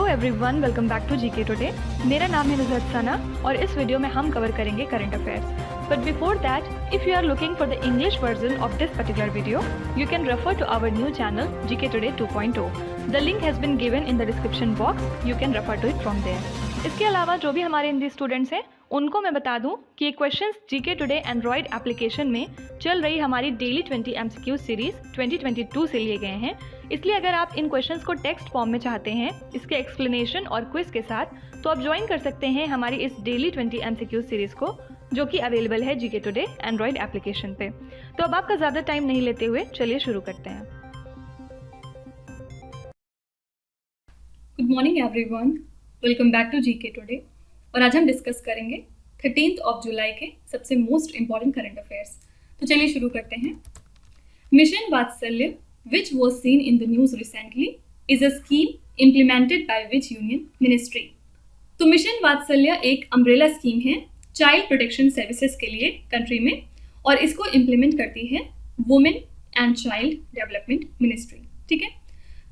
Everyone, welcome back to GK today. मेरा नाम है नुज़हत सना और इस वीडियो में हम कवर करेंगे current affairs. But before that, if you are looking for the English version of this particular video, you can refer to our new channel GK today 2.0। The link has been given in the description box, you can refer to it from there. इसके अलावा जो भी हमारे Hindi students हैं उनको मैं बता दूं कि ये questions GK today Android application में चल रही हमारी डेली 20 MCQ सीरीज 2022 से लिए गए हैं। इसलिए अगर आप इन क्वेश्चंस को टेक्स्ट फॉर्म में चाहते हैं इसके एक्सप्लेनेशन और क्विज के साथ, तो आप ज्वाइन कर सकते हैं हमारी इस डेली 20 MCQ सीरीज को, जो कि अवेलेबल है जीके टुडे एंड्रॉयड एप्लीकेशन पे। तो अब आपका ज़्यादा टाइम नहीं लेते हुए चलिए शुरू करते हैं। Good morning everyone, welcome back to GK today. और आज हम डिस्कस करेंगे 13 जुलाई के सबसे मोस्ट इम्पॉर्टेंट करंट अफेयर्स। तो चलिए शुरू करते हैं। मिशन वात्सल्य which was seen in the news recently is a scheme implemented by which union ministry? तो मिशन वात्सल्य एक अम्ब्रेला स्कीम है चाइल्ड प्रोटेक्शन सर्विसेज के लिए कंट्री में, और इसको इम्प्लीमेंट करती है women and child development ministry. ठीक है,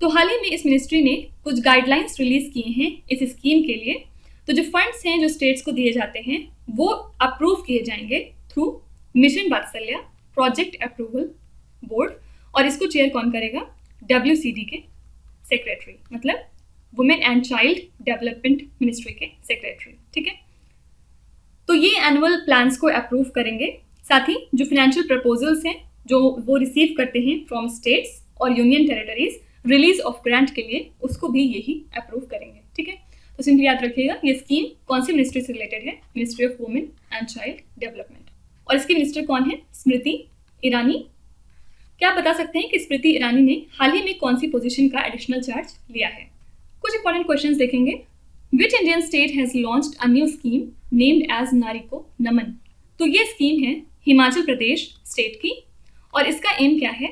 तो हाल ही में इस मिनिस्ट्री ने कुछ गाइडलाइंस रिलीज किए हैं इस स्कीम के लिए। तो जो फंड्स हैं जो स्टेट्स को दिए जाते हैं वो अप्रूव किए जाएंगे थ्रू मिशन वात्सल्य प्रोजेक्ट अप्रूवल बोर्ड, और इसको चेयर कौन करेगा? WCD के सेक्रेटरी, मतलब women and child development ministry के सेक्रेटरी। ठीक है, तो ये एनुअल प्लान्स को अप्रूव करेंगे। साथ ही जो फाइनेंशियल प्रपोजल्स हैं जो वो रिसीव करते हैं फ्रॉम स्टेट्स और union territories release of grant के लिए, उसको भी यही अप्रूव करेंगे। ठीक है, तो सिंपली याद रखिएगा ये स्कीम कौन सी मिनिस्ट्री से रिलेटेड है? Ministry of women and child development. और इसकी मिनिस्टर कौन है? स्मृति ईरानी। क्या आप बता सकते हैं कि स्मृति ईरानी ने हाल ही में कौन सी पोजीशन का एडिशनल चार्ज लिया है? कुछ इंपॉर्टेंट क्वेश्चंस देखेंगे। Which Indian state has launched a new scheme named as Nari Ko नमन? तो ये स्कीम है हिमाचल प्रदेश स्टेट की, और इसका एम क्या है?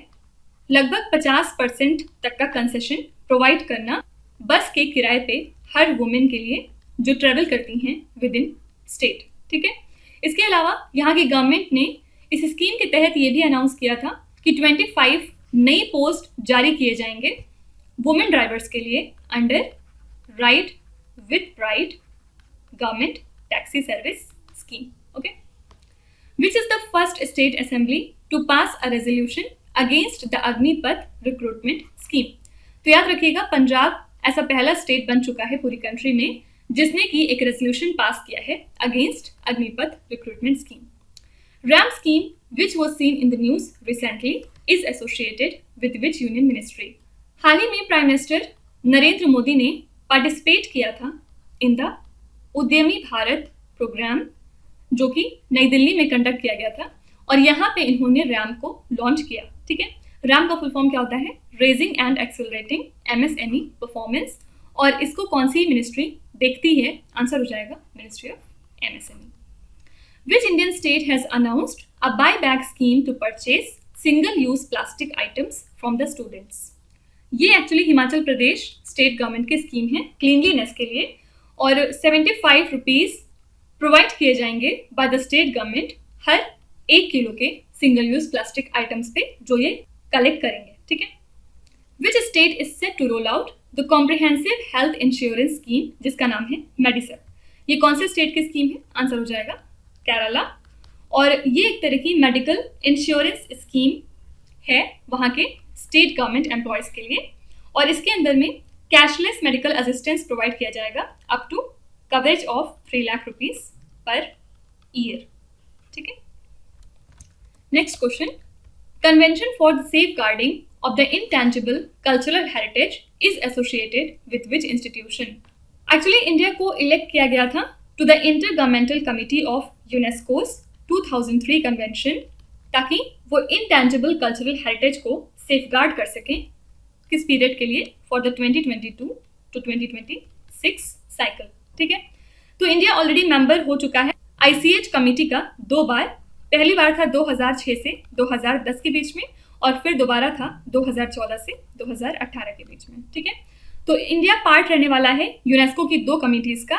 लगभग 50% तक का कंसेशन प्रोवाइड करना बस के किराए पे हर वुमेन के लिए जो ट्रेवल करती हैं विद इन स्टेट। ठीक है, इसके अलावा यहाँ की गवर्नमेंट ने इस स्कीम के तहत ये भी अनाउंस किया था कि 25 नई पोस्ट जारी किए जाएंगे वुमेन ड्राइवर्स के लिए under ride with pride government taxi service scheme. Okay, which is the first state assembly to pass a resolution against the Agnipath recruitment scheme? तो याद रखिएगा, पंजाब ऐसा पहला स्टेट बन चुका है पूरी कंट्री में जिसने की एक रेजोल्यूशन पास किया है against Agnipath recruitment scheme. RAM scheme, which was seen in the news recently, is associated with which union ministry? हाल ही में प्राइम मिनिस्टर नरेंद्र मोदी ने पार्टिसिपेट किया था इन द उद्यमी भारत प्रोग्राम, जो कि नई दिल्ली में कंडक्ट किया गया था, और यहाँ पे इन्होंने RAM को लॉन्च किया। ठीक है, RAM का फुल फॉर्म क्या होता है? Raising and accelerating MSME performance, और इसको कौन सी मिनिस्ट्री देखती है? आंसर हो जाएगा ministry of MSME। Which Indian state has announced a buyback scheme to purchase single-use plastic items from the students? ये actually Himachal Pradesh state government की स्कीम है क्लीनलीनेस के लिए, और 75 रुपीज़ प्रोवाइड किए जाएंगे बाय द स्टेट गवर्नमेंट हर 1 किलो के सिंगल यूज प्लास्टिक आइटम्स पे जो ये कलेक्ट करेंगे। ठीक है, which state is set to roll out the comprehensive health insurance scheme, जिसका नाम है मेडिसेप? ये कौन से स्टेट की स्कीम है? आंसर हो जाएगा केरला, और ये एक तरह की मेडिकल इंश्योरेंस स्कीम है वहाँ के स्टेट गवर्नमेंट एम्प्लॉयज़ के लिए, और इसके अंदर में कैशलेस मेडिकल असिस्टेंस प्रोवाइड किया जाएगा up to coverage of 3 lakh rupees per year. ठीक है, next question. Convention for the safeguarding of the intangible cultural heritage is associated with which institution? Actually India को इलेक्ट किया गया था to the intergovernmental committee of UNESCO's 2003 convention, ताकि वो intangible cultural heritage को safeguard कर सकें। किस पीरियड के लिए? For the 2022 to 2026 cycle. ठीक है, तो इंडिया ऑलरेडी मेंबर हो चुका है ICH कमिटी का 2 बार। पहली बार था 2006 से 2010 के बीच में, और फिर दोबारा था 2014 से 2018 के बीच में। ठीक है, तो इंडिया पार्ट रहने वाला है यूनेस्को की 2 कमिटीज़ का।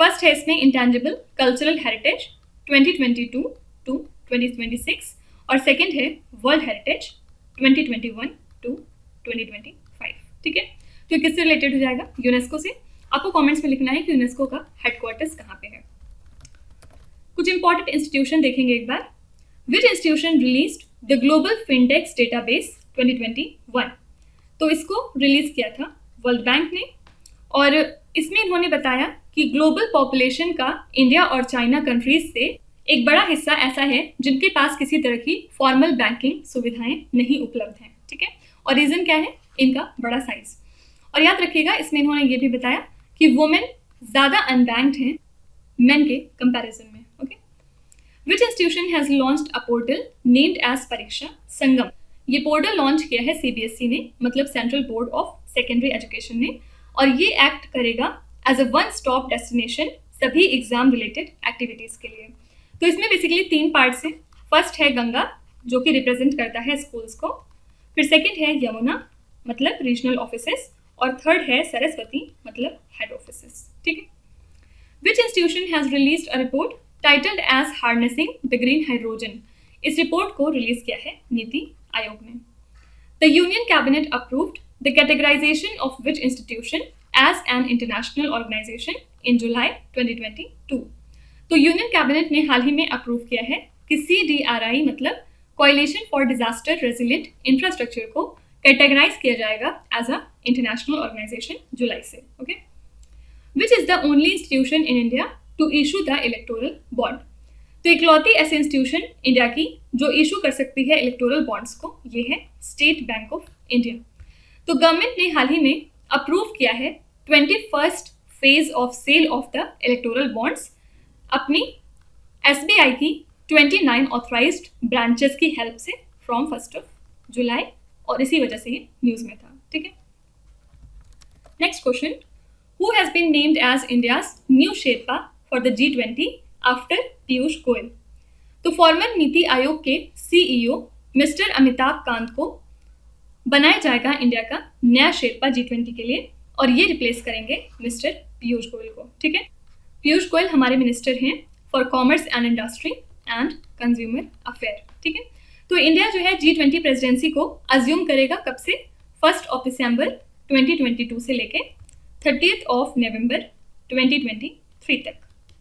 फर्स्ट है इसमें इंटेंजिबल कल्चरल हेरिटेज 2022 to 2026, और सेकंड है वर्ल्ड हेरिटेज 2021 to 2025। ठीक है, तो किससे रिलेटेड हो जाएगा? यूनेस्को से। आपको कमेंट्स में लिखना है कि यूनेस्को का हेडक्वार्टर्स कहाँ पे है। कुछ इंपॉर्टेंट इंस्टीट्यूशन देखेंगे एक बार। Which institution released the global fintechs database 2021? तो इसको रिलीज किया था वर्ल्ड बैंक ने, और इसमें इन्होंने बताया कि ग्लोबल पॉपुलेशन का इंडिया और चाइना कंट्रीज से एक बड़ा हिस्सा ऐसा है जिनके पास किसी तरह की फॉर्मल बैंकिंग सुविधाएं नहीं उपलब्ध हैं, ठीक है। और रीजन क्या है? इनका बड़ा साइज। और याद रखिएगा इसमें इन्होंने ये भी बताया कि वुमेन ज़्यादा अनबैंक्ड हैं मेन के कंपैरिजन में, okay. Which institution has launched a portal named as Pariksha Sangam? ये पोर्टल लॉन्च किया है CBSE ने, मतलब central board of secondary education ने, और ये एक्ट करेगा as a one stop destination सभी एग्जाम रिलेटेड एक्टिविटीज़ के लिए। तो इसमें बेसिकली 3 पार्ट्स हैं। फर्स्ट है गंगा, जो कि रिप्रेजेंट करता है स्कूल्स को, फिर सेकंड है यमुना, मतलब रीजनल ऑफिसेस, और थर्ड है सरस्वती, मतलब हेड ऑफिसेस, ठीक है। Which institution has released a report titled as harnessing the green hydrogen? इस रिपोर्ट को रिलीज किया है नीति आयोग ने। The union cabinet approved the categorisation of which institution as an international organisation in July 2022? तो union cabinet ने हाल ही में अप्रूव किया है कि CDRI मतलब coalition for disaster resilient infrastructure को कैटेगराइज किया जाएगा एज अ इंटरनेशनल ऑर्गेनाइजेशन जुलाई से, okay. Which is the only institution in India to issue the electoral bond? तो इकलौती ऐसी इंस्टीट्यूशन इंडिया की जो इशू कर सकती है इलेक्टोरल बॉन्ड्स को, ये है स्टेट बैंक ऑफ इंडिया। तो गवर्नमेंट ने हाल ही में अप्रूव किया है 21st phase of sale of the electoral bonds अपनी SBI की 29 ऑथराइज्ड ब्रांचेस की हेल्प से फ्रॉम 1 जुलाई, और इसी वजह से ये न्यूज में था, ठीक है। Next question, who has been named as India's new sherpa for the G20 after Piyush Goyal? तो फॉर्मर नीति आयोग के CEO मिस्टर अमिताभ कांत को बनाया जाएगा इंडिया का नया शेरपा G20 के लिए, और ये रिप्लेस करेंगे मिस्टर पीयूष गोयल को, ठीक है। पीयूष गोयल हमारे मिनिस्टर हैं for commerce and industry and consumer affair, ठीक है। तो इंडिया जो है G20 प्रेसिडेंसी को अज्यूम करेगा कब से? 1 दिसंबर 2022 से लेके 30 नवंबर 2023 तक,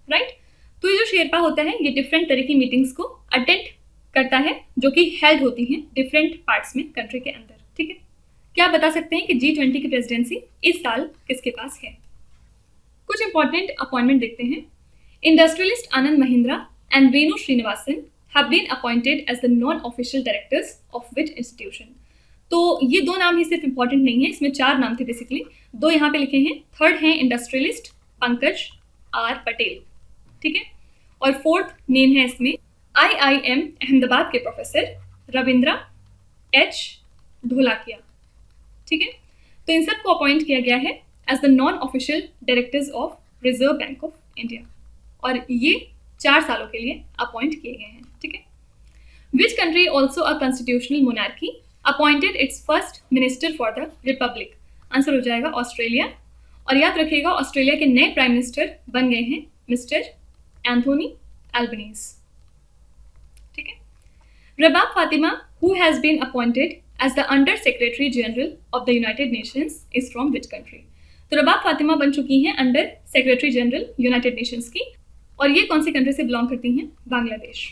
राइट। तो ये जो शेरपा होता है ये डिफरेंट तरह की मीटिंग्स को अटेंड करता है जो कि हेल्ड होती हैं डिफरेंट पार्ट्स में कंट्री के अंदर, ठीक है। क्या आप बता सकते हैं कि G20 की प्रेसिडेंसी इस साल किसके पास है? कुछ इंपॉर्टेंट अपॉइंटमेंट देखते हैं। Industrialist Anand Mahindra and Venu Srinivasan have been appointed as the non official directors of which institution? तो ये 2 नाम ही सिर्फ इंपॉर्टेंट नहीं है, इसमें 4 नाम थे बेसिकली, 2 यहाँ पे लिखे हैं। थर्ड है इंडस्ट्रियलिस्ट पंकज R पटेल, ठीक है, और फोर्थ नेम है इसमें IIM अहमदाबाद के प्रोफेसर रविंद्रा H ढोलाकिया, ठीक है। तो इन सबको अपॉइंट किया गया है as the non official directors of Reserve Bank of India, और ये 4 सालों के लिए अपॉइंट किए गए हैं, ठीक है। Which country also a constitutional monarchy appointed it's first minister for the Republic? Answer हो जाएगा ऑस्ट्रेलिया, और याद रखिएगा ऑस्ट्रेलिया के नए प्राइम मिनिस्टर बन गए हैं मिस्टर एंथोनी एल्बनीज, ठीक है। Rabab Fatima who has been appointed as the under secretary general of the United Nations is from which country? तो रबाब फातिमा बन चुकी हैं under secretary general United Nations की, और ये कौन सी कंट्री से बिलोंग करती हैं? Bangladesh.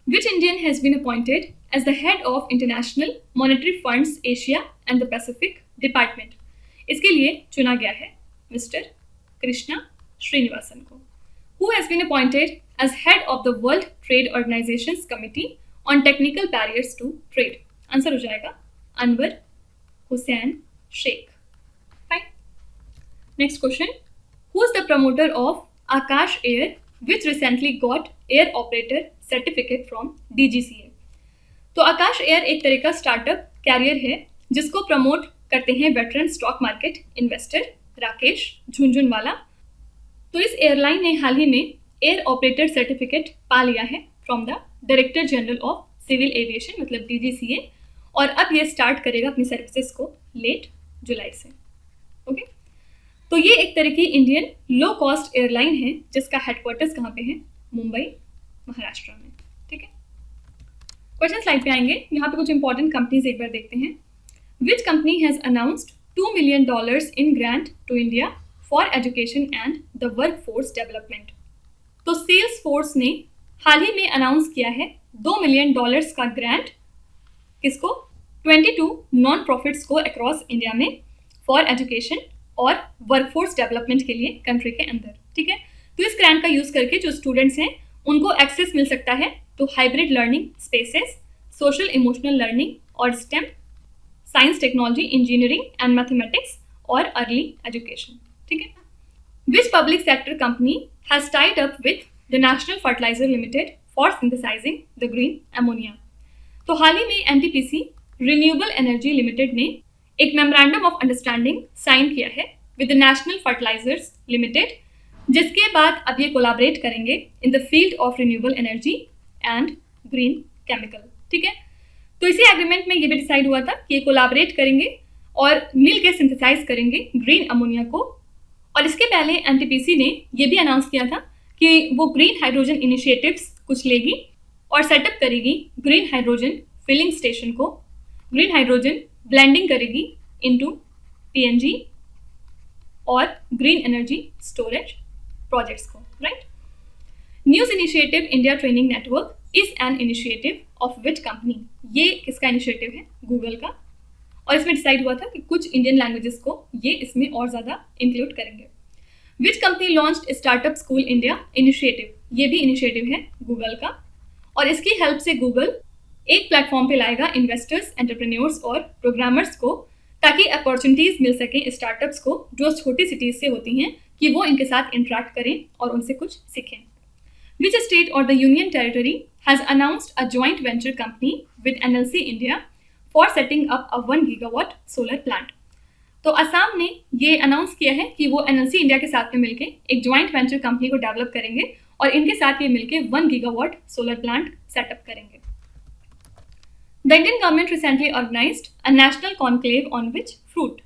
Which Indian has been appointed as the head of International Monetary Fund's Asia and the Pacific department? इसके लिए चुना गया है मिस्टर कृष्णा श्रीनिवासन को। Who has been appointed as head of the World Trade Organisation's committee on technical barriers to trade? Answer हो जाएगा Anwar Hussain Shaikh, fine. Next question, who is the promoter of Akasa Air which recently got air operator certificate from DGCA? तो आकाश air एक तरह का startup career है जिसको promote करते हैं veteran stock market investor Rakesh Jhunjhunwala. तो इस एयरलाइन ने हाल ही में एयर ऑपरेटर सर्टिफिकेट पा लिया है from the director general of civil aviation मतलब DGCA, और अब ये स्टार्ट करेगा अपनी सर्विसेज को लेट जुलाई से, ओके। तो ये एक तरह की इंडियन लो कॉस्ट एयरलाइन है जिसका हेडक्वार्टर्स कहाँ पे है? मुंबई महाराष्ट्र में, ठीक है। क्वेश्चन स्लाइड पे आएंगे, यहाँ पे कुछ इंपॉर्टेंट कंपनीज एक बार देखते हैं। Which company has announced $2 million in grant to India for education and the workforce development. तो सेल्स फोर्स ने हाल ही में अनाउंस किया है $2 मिलियन का ग्रांट किसको, 22 नॉन प्रॉफिट्स को अक्रॉस इंडिया में फॉर एजुकेशन और वर्कफोर्स डेवलपमेंट के लिए कंट्री के अंदर। ठीक है, तो इस ग्रांट का यूज करके जो स्टूडेंट्स हैं उनको एक्सेस मिल सकता है तो hybrid learning spaces, social emotional learning और STEM, science technology engineering and mathematics और अर्ली एजुकेशन। ठीक है, which public sector company has tied up with the National Fertilizer Limited for synthesising the green ammonia. तो हाल ही में NTPC renewable energy limited ने एक मेमोरेंडम ऑफ अंडरस्टैंडिंग साइन किया है with the National Fertilizers Limited, जिसके बाद अब ये कोलैबोरेट करेंगे in the field of renewable energy and green chemical. ठीक है, तो इसी एग्रीमेंट में ये भी डिसाइड हुआ था कि ये कोलैबोरेट करेंगे और मिल के सिंथेसाइज करेंगे ग्रीन अमोनिया को। और इसके पहले एनटीपीसी ने ये भी अनाउंस किया था कि वो ग्रीन हाइड्रोजन इनिशिएटिव्स कुछ लेगी और सेटअप करेगी ग्रीन हाइड्रोजन फिलिंग स्टेशन को, ग्रीन हाइड्रोजन ब्लेंडिंग करेगी इनटू पीएनजी और ग्रीन एनर्जी स्टोरेज प्रोजेक्ट्स को। Right, news initiative India training network is an initiative of which company. ये किसका इनिशिएटिव है, गूगल का। और इसमें डिसाइड हुआ था कि कुछ इंडियन लैंग्वेजेस को ये इसमें और ज़्यादा इंक्लूड करेंगे। Which company launched startup school India initiative, ये भी इनिशिएटिव है गूगल का। और इसकी हेल्प से गूगल एक प्लेटफॉर्म पे लाएगा इन्वेस्टर्स, एंटरप्रेन्योर्स और प्रोग्रामर्स को, ताकि अपॉर्चुनिटीज मिल सकें स्टार्टअप्स को जो छोटी सिटीज से होती हैं, कि वो इनके साथ इंटरेक्ट करें और उनसे कुछ सीखें। विच स्टेट और the union territory has announced a joint venture company with NLC India for setting up a 1 gigawatt solar plant. तो असम ने ये अनाउंस किया है कि वो एनएलसी इंडिया के साथ में मिलकर एक जॉइंट वेंचर कंपनी को डेवलप करेंगे और इनके साथ ये मिलकर 1 गीगावाट सोलर प्लांट सेटअप करेंगे। The Indian government recently organized a national conclave on which fruit?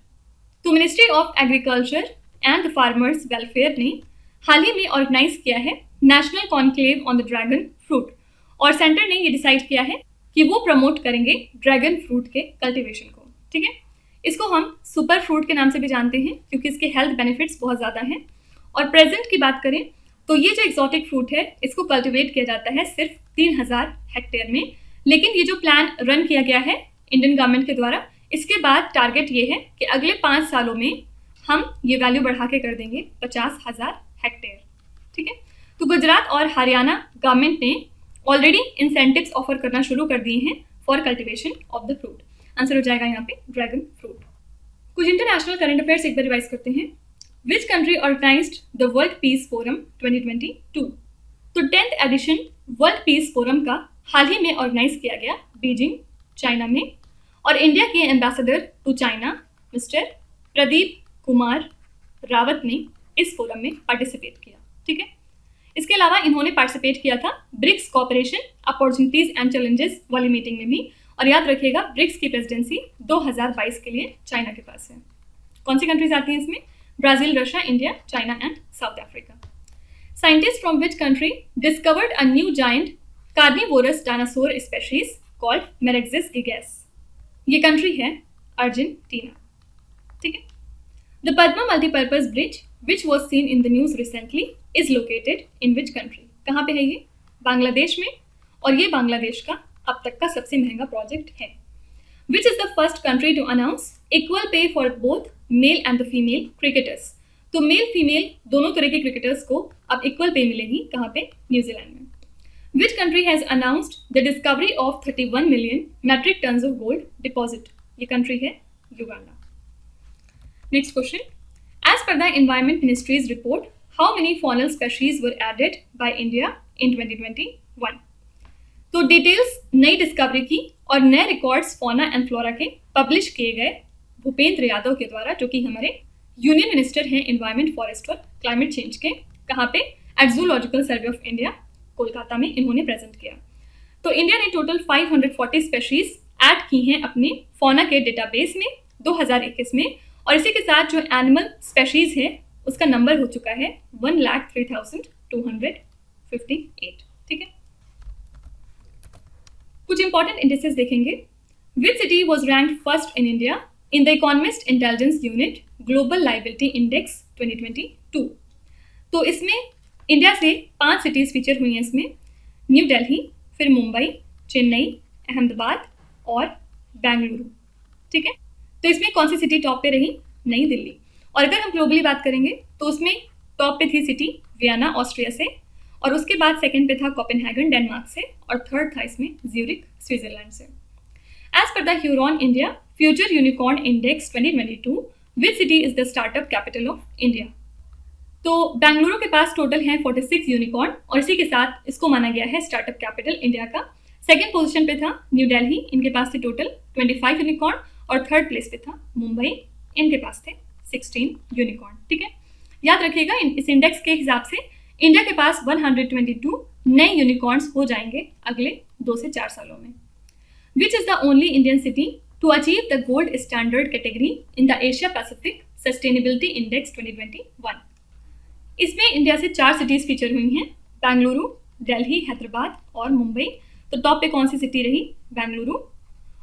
तो ministry of agriculture and the farmers welfare ने हाल ही में ऑर्गेनाइज किया है national conclave on the dragon fruit, और सेंटर ने ये डिसाइड किया है कि वो प्रमोट करेंगे ड्रैगन फ्रूट के कल्टीवेशन को। ठीक है, इसको हम सुपर फ्रूट के नाम से भी जानते हैं क्योंकि इसके हेल्थ बेनिफिट्स बहुत ज़्यादा हैं। और प्रेजेंट की बात करें तो ये जो एक्सोटिक फ्रूट है इसको कल्टिवेट किया जाता है सिर्फ 3000 हेक्टेयर में, लेकिन ये जो प्लान रन किया गया है इंडियन गवर्नमेंट के द्वारा, इसके बाद टारगेट ये है कि अगले 5 सालों में हम ये वैल्यू बढ़ा के कर देंगे 50,000 हेक्टेयर। ठीक है, तो गुजरात और हरियाणा गवर्नमेंट ने ऑलरेडी इंसेंटिव्स ऑफर करना शुरू कर दिए हैं for cultivation of the fruit. Answer हो जाएगा यहाँ पे ड्रैगन फ्रूट। कुछ इंटरनेशनल करंट अफेयर्स एक बार रिवाइज करते हैं। Which country organised the World Peace Forum 2022? तो 10th addition world Peace forum का हाल ही में ऑर्गेनाइज किया गया बीजिंग, चाइना में, और इंडिया के ambassador to China mister Pradeep Kumar Rawat ने इस फोरम में पार्टिसिपेट किया। ठीक है, इसके अलावा इन्होंने पार्टिसिपेट किया था BRICS cooperation opportunities and challenges वाली मीटिंग में भी। और याद रखिएगा ब्रिक्स की प्रेसिडेंसी 2022 के लिए चाइना के पास है। कौन सी कंट्रीज आती हैं इसमें? Brazil, Russia, India, China and South Africa. Scientist from which country discovered a new giant carnivorous dinosaur species called Meraxes gigas? ये कंट्री है अर्जेंटीना। ठीक है, the Padma multipurpose bridge which was seen in the news recently is located in which country? कहाँ पे है ये? बांग्लादेश में, और ये बांग्लादेश का अब तक का सबसे महंगा प्रोजेक्ट है। Which is the first country to announce equal pay for both male and the female cricketers? तो मेल फीमेल दोनों तरह के क्रिकेटर्स को अब इक्वल पे मिलेगी। कहाँ पे? न्यूजीलैंड में। Which country has announced the discovery of 31 million metric tons of gold deposit? ये कंट्री है Uganda. Next question, as per the environment ministry's report how many faunal species were added by India in 2021? तो details नई discovery की और नए records fauna and flora के publish किए गए भूपेंद्र यादव के द्वारा, जो कि हमारे यूनियन मिनिस्टर हैं एनवायरमेंट, फॉरेस्ट और क्लाइमेट चेंज के। कहाँ पे? At Zoological Survey of India, Kolkata में इन्होंने प्रेजेंट किया। तो इंडिया ने टोटल 540 स्पेशीज ऐड की हैं अपने फौना के डेटाबेस में 2021 में, और इसी के साथ जो एनिमल स्पेशीज है उसका नंबर हो चुका है 1,03,258। ठीक है, कुछ इंपॉर्टेंट इंडिसेस देखेंगे। Which city was ranked first in India in the economist intelligence unit global liability index 2022। तो इसमें इंडिया से 5 सिटीज़ फीचर हुई हैं इसमें, न्यू दिल्ली, फिर मुंबई, चेन्नई, अहमदाबाद और बेंगलुरु। ठीक है, तो इसमें कौन सी सिटी टॉप पे रही? नई दिल्ली। और अगर हम ग्लोबली बात करेंगे तो उसमें टॉप पे थी सिटी वियना ऑस्ट्रिया से, और उसके बाद सेकंड पे था कोपेनहेगन डेनमार्क से, और थर्ड था इसमें ज्यूरिख स्विट्जरलैंड से। As per the Hurun India future unicorn index 2022, which city is the startup capital of India? तो बेंगलुरु के पास टोटल हैं 46 यूनिकॉर्न, और इसी के साथ इसको माना गया है स्टार्टअप कैपिटल इंडिया का। सेकेंड पोजीशन पे था न्यू दिल्ली, इनके पास थे टोटल 25 यूनिकॉर्न, और थर्ड प्लेस पे था मुंबई, इनके पास थे 16 यूनिकॉर्न। ठीक है, याद रखिएगा इस इंडेक्स के हिसाब से इंडिया के पास 122 नए यूनिकॉर्न्स हो जाएंगे अगले 2 से 4 सालों में। Which is the only Indian city to achieve the gold standard category in the Asia Pacific sustainability index 2021? इसमें इंडिया से 4 सिटीज़ फीचर हुई हैं, बेंगलुरु, दिल्ली, हैदराबाद और मुंबई। तो टॉप पे कौन सी सिटी रही? बेंगलुरु।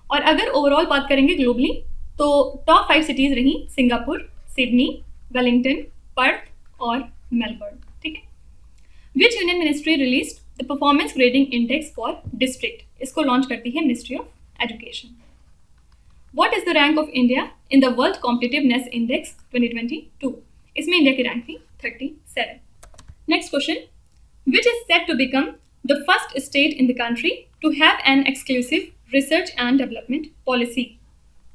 और अगर ओवरऑल बात करेंगे ग्लोबली तो टॉप 5 सिटीज़ रही सिंगापुर, सिडनी, वेलिंगटन, पर्थ और मेलबर्न। ठीक है, विच union ministry released the performance grading index for district? इसको लॉन्च करती है ministry of education. What is the rank of India in the world competitiveness index 2022? इसमें India की rank थी 37. Next question, which is said to become the first state in the country to have an exclusive research and development policy?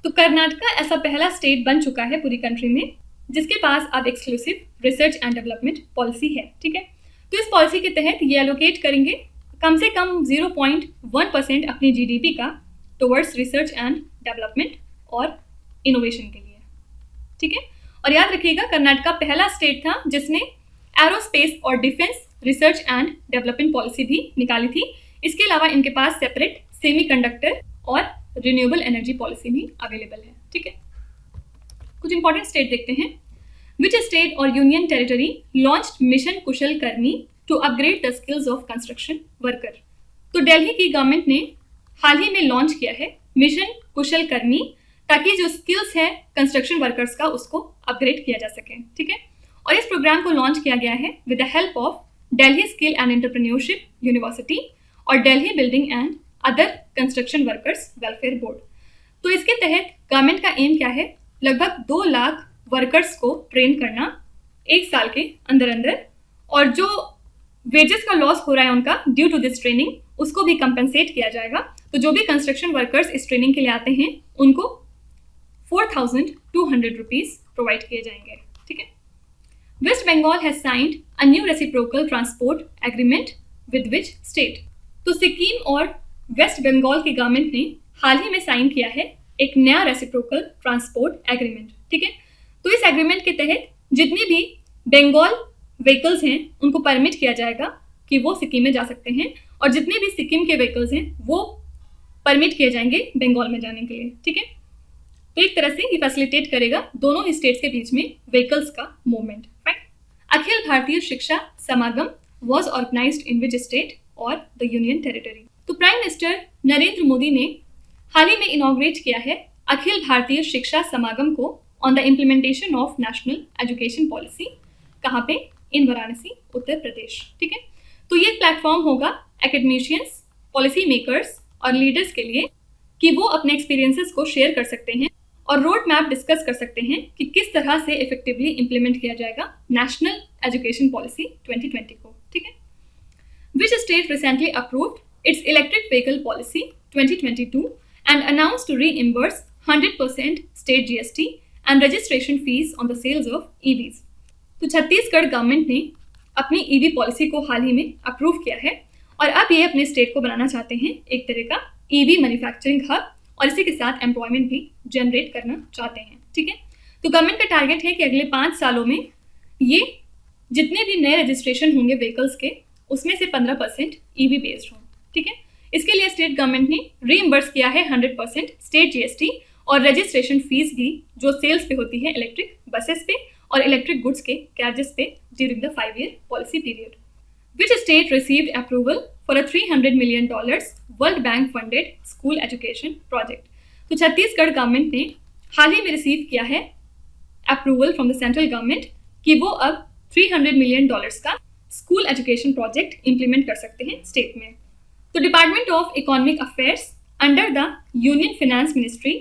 तो कर्नाटका ऐसा पहला state बन चुका है पूरी कंट्री में जिसके पास अब exclusive research and development policy है। ठीक है, तो इस पॉलिसी के तहत ये एलोकेट करेंगे कम से कम 0.1% अपनी जीडीपी का टुवर्ड्स रिसर्च एंड डेवलपमेंट और इनोवेशन के लिए। ठीक है, और याद रखिएगा कर्नाटका पहला स्टेट था जिसने एरोस्पेस और defence research and development policy भी निकाली थी। इसके अलावा इनके पास सेपरेट सेमीकंडक्टर और रिन्यूएबल एनर्जी पॉलिसी भी अवेलेबल है। ठीक है, कुछ इंपॉर्टेंट स्टेट देखते हैं। विच स्टेट और union territory launched mission Kushal Karmi to upgrade the skills of construction worker? तो दिल्ली की गवर्नमेंट ने हाल ही में लॉन्च किया है मिशन कुशल कर्मी, ताकि जो स्किल्स है कंस्ट्रक्शन वर्कर्स का उसको अपग्रेड किया जा सके। ठीक है, और इस प्रोग्राम को लॉन्च किया गया है with the help of Delhi Skill and Entrepreneurship University और Delhi Building and Other Construction Workers Welfare Board. तो इसके तहत गवर्नमेंट का एम क्या है? लगभग 2 लाख वर्कर्स को ट्रेन करना 1 साल के अंदर अंदर, और जो वेजेस का लॉस हो रहा है उनका ड्यू टू दिस ट्रेनिंग उसको भी कंपनसेट किया जाएगा। तो जो भी कंस्ट्रक्शन वर्कर्स इस ट्रेनिंग के लिए आते हैं उनको 4,200 रुपीज प्रोवाइड किए जाएंगे। ठीक है, West Bengal has signed a new reciprocal transport agreement with which state? तो सिक्किम और वेस्ट बंगाल की गवर्नमेंट ने हाल ही में साइन किया है एक नया रेसिप्रोकल ट्रांसपोर्ट एग्रीमेंट। ठीक है, तो इस एग्रीमेंट के तहत जितनी भी बंगाल व्हीकल्स हैं उनको परमिट किया जाएगा कि वो सिक्किम में जा सकते हैं, और जितने भी सिक्किम के व्हीकल्स हैं वो परमिट किए जाएंगे बंगाल में जाने के लिए। ठीक है, तो एक तरह से ये फैसिलिटेट करेगा दोनों ही स्टेट्स के बीच में व्हीकल्स का movement. Right, Akhil Bharatiya Shiksha Samagam was organised in which state और द यूनियन टेरिटरी? तो प्राइम मिनिस्टर नरेंद्र मोदी ने हाल ही में इनॉग्रेट किया है अखिल भारतीय शिक्षा समागम को on the implementation of national education policy. कहाँ पे? इन वाराणसी, उत्तर प्रदेश। ठीक है, तो ये प्लेटफॉर्म होगा एकेडमिशियंस, पॉलिसी मेकर्स और लीडर्स के लिए कि वो अपने एक्सपीरियंसेस को शेयर कर सकते हैं और रोड मैप डिस्कस कर सकते हैं कि किस तरह से इफेक्टिवली इंप्लीमेंट किया जाएगा नेशनल एजुकेशन पॉलिसी 2020 को। ठीक है, which state recently approved its electric vehicle policy 2022 and announced to reimburse 100% state GST and registration fees on the sales of EVs? तो छत्तीसगढ़ गवर्नमेंट ने अपनी ईवी पॉलिसी को हाल ही में अप्रूव किया है, और अब ये अपने स्टेट को बनाना चाहते हैं एक तरह का ईवी मैन्युफैक्चरिंग हब, और इसी के साथ एम्प्लॉयमेंट भी जनरेट करना चाहते हैं। ठीक है, तो गवर्नमेंट का टारगेट है कि अगले 5 सालों में ये जितने भी नए रजिस्ट्रेशन होंगे व्हीकल्स के उसमें से 15% ईवी बेस्ड हों। ठीक है, इसके लिए स्टेट गवर्नमेंट ने रीइंबर्स किया है 100% स्टेट जीएसटी और रजिस्ट्रेशन फीस भी जो सेल्स पे होती है इलेक्ट्रिक बसेस पे और इलेक्ट्रिक गुड्स के कैरेजेस पे during the 5-year policy period. Which state received approval for a $300 million World Bank funded school education project? तो छत्तीसगढ़ गवर्नमेंट ने हाल ही में रिसीव किया है approval from the central government कि वो अब $300 मिलियन का स्कूल एजुकेशन प्रोजेक्ट इंप्लीमेंट कर सकते हैं स्टेट में। तो department of economic affairs under the union finance ministry,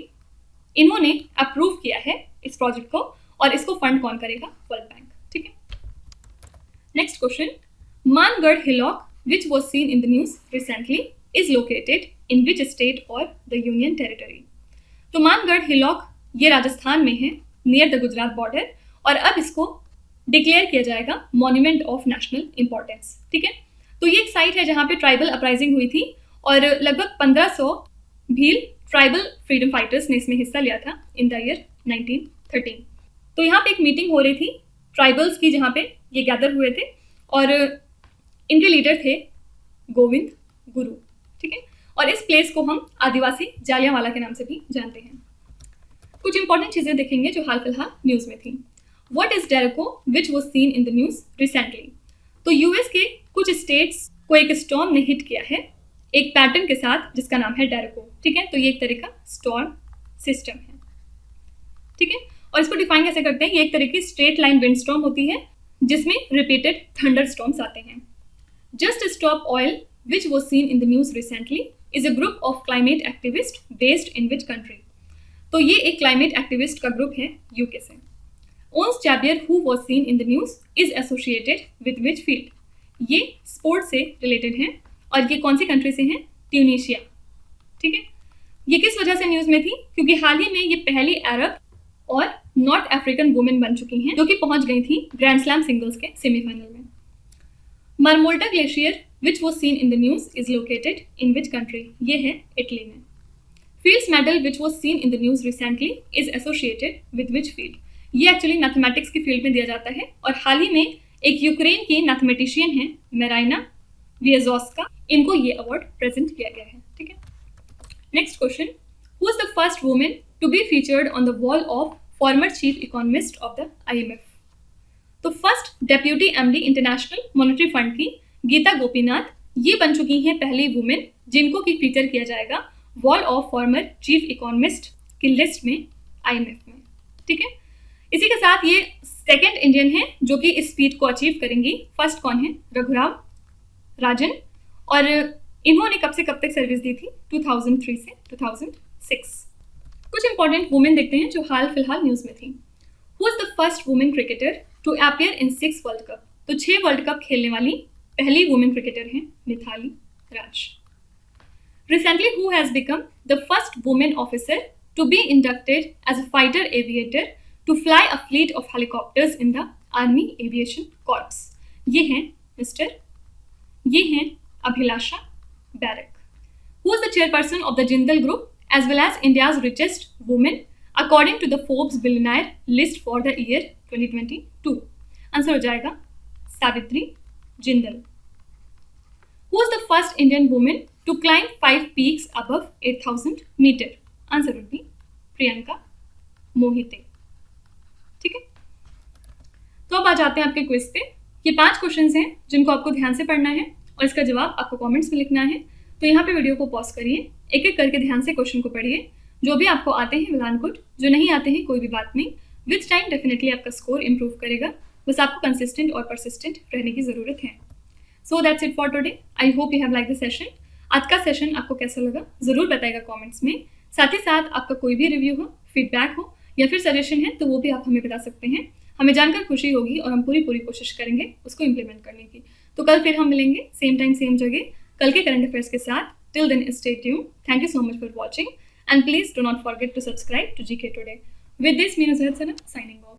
इन्होंने अप्रूव किया है इस प्रोजेक्ट को, और इसको फंड कौन करेगा? World bank. ठीक है, next question, Mangarh hillock which was seen in the news recently is located in which state और द यूनियन टेरिटरी। तो मानगढ़ हिलॉक ये राजस्थान में है, नियर द गुजरात बॉर्डर, और अब इसको डिक्लेयर किया जाएगा मॉन्यूमेंट ऑफ नेशनल इंपॉर्टेंस। ठीक है, तो ये एक साइट है जहाँ पे ट्राइबल अपराइजिंग हुई थी और लगभग 1500 भील ट्राइबल फ्रीडम फाइटर्स ने इसमें हिस्सा लिया था इन द ईयर 1913। तो यहाँ पे एक मीटिंग हो रही थी ट्राइबल्स की, जहाँ पे ये गैदर हुए थे, और इनके लीडर थे गोविंद गुरु। ठीक है, और इस प्लेस को हम आदिवासी जालियांवाला के नाम से भी जानते हैं। कुछ इंपॉर्टेंट चीज़ें देखेंगे जो हाल फिलहाल न्यूज़ में थी। What is derecho which was seen in the news recently. तो यूएस के कुछ स्टेट्स को एक स्टॉर्म ने हिट किया है एक पैटर्न के साथ जिसका नाम है डेरेको। ठीक है, तो ये एक तरह का स्टॉर्म सिस्टम है। ठीक है, और इसको डिफाइन कैसे करते हैं? ये एक तरह की स्ट्रेट लाइन विंड स्टॉर्म होती है जिसमें रिपीटेड थंडर स्टॉर्म्स आते हैं। Just Stop Oil which was seen in the news recently is a group of climate activist based in which country. तो ये एक क्लाइमेट एक्टिविस्ट का ग्रुप है यूके से। Ons Jabeur who was seen in the news is associated with which field. ये sport से related हैं और ये कौन सी कंट्री से हैं? ट्यूनीशिया। ठीक है, ये किस वजह से न्यूज़ में थी? क्योंकि हाल ही में ये पहली अरब और नॉर्थ अफ्रीकन वुमेन बन चुकी हैं जो कि पहुंच गई थी ग्रैंड स्लैम सिंगल्स के सेमीफाइनल में। Marmolada glacier which was seen in the news is located in which country. ये है इटली में। Fields medal which was seen in the news recently is associated with which field. ये actually mathematics की field में दिया जाता है, और हाल ही में एक यूक्रेन की मैथमेटिशियन है मेराइना वियजोस्का, इनको ये अवार्ड प्रेजेंट किया गया है। ठीक है, next question, who is the first women to be featured on the wall of former chief economist of the IMF। तो first deputy MD International Monetary Fund की गीता गोपीनाथ ये बन चुकी हैं पहली वुमेन जिनको की फीचर किया जाएगा wall of former chief economist की लिस्ट में IMF में। ठीक है, इसी के साथ ये सेकंड इंडियन है जो कि इस फीट को अचीव करेंगी। फर्स्ट कौन है? रघुराम राजन, और इन्होंने कब से कब तक सर्विस दी थी? 2003 से 2006। कुछ इंपॉर्टेंट वुमेन देखते हैं जो हाल फिलहाल न्यूज़ में थी। Who is the first women cricketer to appear in 6 world cup. तो 6 वर्ल्ड कप खेलने वाली पहली वुमेन क्रिकेटर हैं Mithali Raj. Recently who has become the first women officer to be inducted as a fighter aviator to fly a fleet of helicopters in the Army Aviation Corps। ये हैं ये हैं अभिलाषा barrack. Who is the chairperson of the Jindal Group as well as India's richest woman according to the Forbes billionaire list for the year 2022? Answer हो जाएगा Savitri Jindal. Who is the first Indian woman to climb 5 peaks above 8,000 meter? Answer would be Priyanka Mohite. ठीक है, तो अब आ जाते हैं आपके quiz पे। ये 5 क्वेश्चंस हैं जिनको आपको ध्यान से पढ़ना है और इसका जवाब आपको कमेंट्स में लिखना है। तो यहाँ पे वीडियो को पॉज करिए, एक एक करके ध्यान से क्वेश्चन को पढ़िए। जो भी आपको आते हैं वेल एंड गुड, जो नहीं आते हैं कोई भी बात नहीं। विथ टाइम डेफिनेटली आपका स्कोर इंप्रूव करेगा, बस आपको कंसिस्टेंट और परसिस्टेंट रहने की ज़रूरत है। So that's it for today. I hope you have like the session. आज का सेशन आपको कैसा लगा ज़रूर बताइएगा कॉमेंट्स में। साथ ही साथ आपका कोई भी रिव्यू हो, फीडबैक हो या फिर सजेशन है तो वो भी आप हमें बता सकते हैं। हमें जानकर खुशी होगी और हम पूरी कोशिश करेंगे उसको इम्प्लीमेंट करने की। तो कल फिर हम मिलेंगे सेम टाइम सेम जगह कल के करंट अफेयर्स के साथ। Till then stay tuned. Thank you so much for watching and please do not forget to subscribe to GK Today। With this Meenu Sana signing of.